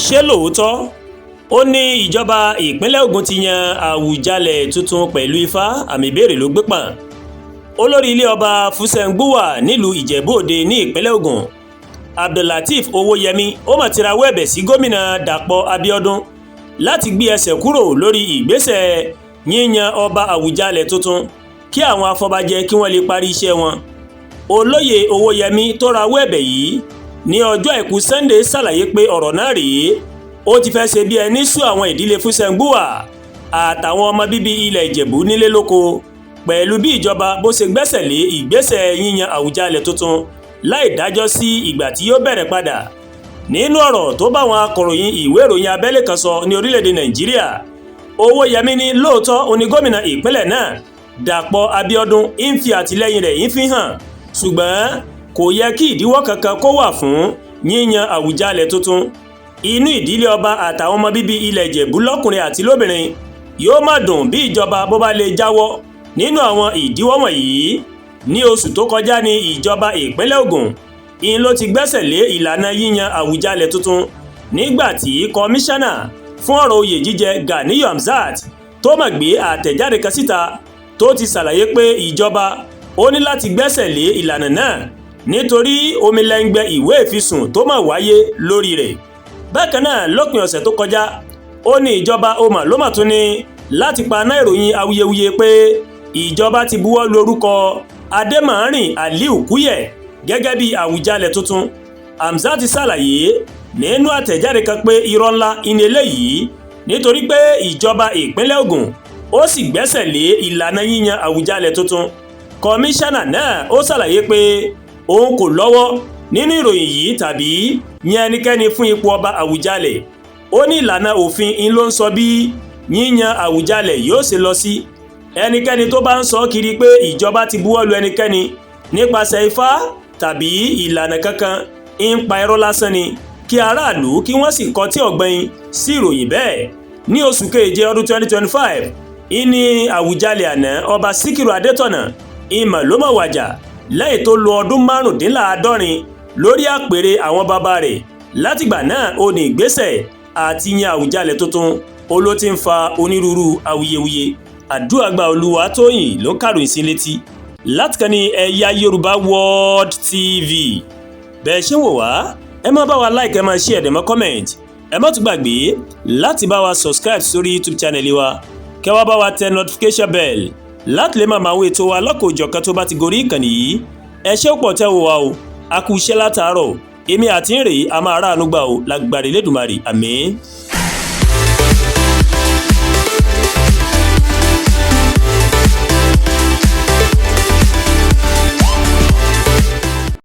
ṣé lóòótọ́ ó ní ìjọba ìpínlẹ̀ Ògùn ti yan Awujale Tuntun pẹ̀lú ifá? Àmì ìbéèrè ló gbé pọ̀n. Olórí ilé ọba Fusengbuwa nílùú Ìjẹ̀bú Òde ní ìpínlẹ̀ Ògùn, Abdullateef Owóyẹmí, ó mà ti rawọ́ ẹ̀bẹ̀ sí gómìnà Dapoabiodun láti gbé ẹsẹ̀ kúrò lórí ìgbésẹ̀ yíyan ọba Awujale Tuntun kí àwọn afọbajẹ kí wọ́n lè parí iṣẹ́ wọn. Olóyè Owóyẹmí tó rawọ́ ẹ̀bẹ̀ yìí ní ọjọ́ àìkú Sunday ṣàlàyé pé ọ̀rọ̀ náà rèé, ó ti fẹ́ ṣe bí ẹni sú àwọn ìdílé Fusengbuwa àtàwọn ọmọ bíbí ilẹ̀ Ìjẹ̀bú nílé lóko pẹ̀lú bí ìjọba bó ṣe gbẹ́sẹ̀ lé ìgbésẹ̀ yíyan Awujale Tuntun láì dájọ́ sí ìgbà tí yóò bẹ̀rẹ̀ padà. Nínú ọ̀rọ̀ tó bá àwọn akọ̀ròyìn ìwé ìròyìn abẹ́lé kan sọ ní orílẹ̀-èdè Nàìjíríà, Owóyẹmí ní lóòótọ́ oní gómìnà ìpínlẹ̀ náà Dapoabiodun ń fi àtìlẹ́yìn rẹ̀ ń fi hàn, ṣùgbọ́n kò yẹ kí ìdíwọ́ kankan kó wà fún yíyan Awujale Tuntun. Inú ìdílé ọba àtàwọn ọmọ bíbí ilẹ̀ Ìjẹ̀bú lọ́kùnrin àti lóbìnrin yóò má dùn bí ìjọba bó bá lè jáwọ́ nínú àwọn ìdíwọ́ wọ̀nyí. Ní oṣù tó kọjá ní ìjọba ìpínlẹ̀ Ògùn in ló ti gbẹ́sẹ̀ lé ìlànà yíyan Awujale Tuntun nígbà tí kọmíṣánná fún ọ̀rọ̀ oyè jíjẹ Ganiyu Hamzat tó mà gbé àtẹ̀jáde kan síta tó ti ṣàlàyé pé ìjọba ó ní láti gbẹ́sẹ̀ lé ìlànà náà nítorí omilẹ́ngbẹ ìwé ìfisùn tó mà wáyé lórí rẹ̀. Bákan náà lópin ọ̀sẹ̀ tó kọjá, ó ní ìjọba ló mà tún ní láti paná ìròyìn awuyewuye pé ìjọba ti buwọ́ lu orúkọ Adémọ̀rin Aliu Kúyẹ̀ gẹ́gẹ́ bí Awujale Tuntun. Hamzat ṣàlàyé nínú àtẹ̀jáde kan pé irọ́ ńlá ní eléyìí nítorí pé ìjọba ìpínlẹ̀ Ògùn ó sì gbẹ́sẹ̀ lé ìlànà yíyan Awujale Tuntun. Kọmíṣánná náà ó ṣàlàyé pé òun kò lọ́wọ́ nínú ìròyìn yìí tàbí yan ẹnikẹ́ni fún ipò ọba Awujale. Ó ní ìlànà òfin ń ló ń sọ bí yíyan Awujale yóò ṣe lọ sí. Ẹnikẹ́ni tó bá ń sọ kiri pé ìjọba ti buwọ́ lu ẹnikẹ́ni nípasẹ̀ ifá tàbí ìlànà kankan ń pa irọ́ lásán ni, kí aráàlú kí wọ́n sì kọtí ọ̀gbẹ́yìn sí ìròyìn bẹ́ẹ̀. Ní oṣù keje ọdún 2025 ìní Awujale àná ọba Síkírù Adétọ̀nà ìmọ̀ ló mọ̀ wàjà lẹ́yìn tó lo ọdún 75 lórí àpèrè àwọn bàbá rẹ̀. Látìgbà náà ó ní ìgbésẹ̀ àti yan Awujale Tuntun ló ti ń fa onírúurú awuyewuye. Àdúrà gba Olúwatóyìn ló ń kàròyìn sí létí láti kàn ní Ẹ̀yà Yorùbá World TV. Bẹ́ẹ̀ ṣe ń wò wá, ẹ má bá wa like, ẹ má share, ẹ má comment, ẹ má tún gbàgbé láti bá wa subscribe sórí YouTube channel wa, kẹ́ wá bá wa tẹ notification bell láti lè máa wo ètò wa lọ́kọ̀ọ́jọ̀kan tó bá ti gorí ìkànnì yìí. Ẹ ṣé pọ̀ tẹ́ wò wá o, a kú iṣẹ́ látàárọ̀, èmi àti ń rèé a máa ráàánú gbà o lágbára Elédùmarè, àmín.